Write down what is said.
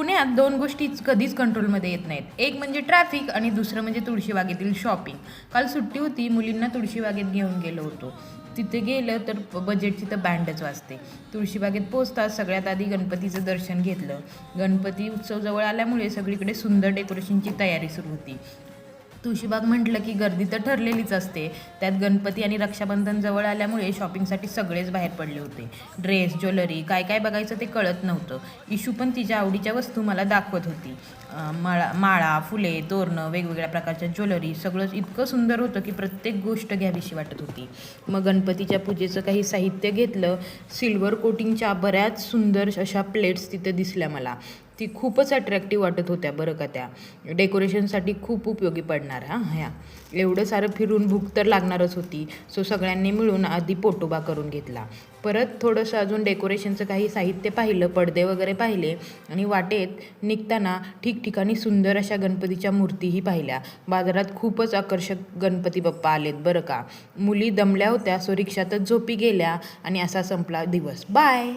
पुण्यात दोन गोष्टी कधीच कंट्रोलमध्ये येत नाहीत. एक म्हणजे ट्रॅफिक आणि दुसरं म्हणजे तुळशीबागेतील शॉपिंग. काल सुट्टी होती, मुलींना तुळशीबागेत घेऊन गेलो होतो. तिथे गेलं तर बजेटची तर बँडच वाजते. तुळशीबागेत पोचताच सगळ्यात आधी गणपतीचं दर्शन घेतलं. गणपती उत्सव जवळ आल्यामुळे सगळीकडे सुंदर डेकोरेशनची तयारी सुरू होती. तुळशीबाग म्हटलं की गर्दी तर ठरलेलीच असते. त्यात गणपती आणि रक्षाबंधन जवळ आल्यामुळे शॉपिंगसाठी सगळेच बाहेर पडले होते. ड्रेस, ज्वेलरी, काय काय बघायचं ते कळत नव्हतं. इशू पण तिच्या आवडीच्या वस्तू मला दाखवत होती. माळा, फुले, तोरणं, वेगवेगळ्या प्रकारच्या ज्वेलरी सगळंच इतकं सुंदर होतं की प्रत्येक गोष्ट घ्यावीशी वाटत होती. मग गणपतीच्या पूजेचं काही साहित्य घेतलं. सिल्वर कोटिंगच्या बऱ्याच सुंदर अशा प्लेट्स तिथे दिसल्या मला. ती खूपच अट्रॅक्टिव्ह वाटत होत्या बरं का त्या. डेकोरेशनसाठी खूप उपयोगी पडणार ह्या. एवढं सारं फिरून भूक तर लागणारच होती. सो सगळ्यांनी मिळून आधी पोटोबा करून घेतला. परत थोडंसं अजून डेकोरेशनचं काही साहित्य पाहिलं, पडदे वगैरे पाहिले आणि वाटेत निघताना ठिकठिकाणी सुंदर अशा गणपतीच्या मूर्तीही पाहिल्या. बाजारात खूपच आकर्षक गणपती बाप्पा आलेत बरं का. मुली दमल्या होत्या, सो रिक्षातच झोपी गेल्या आणि असा संपला दिवस. बाय.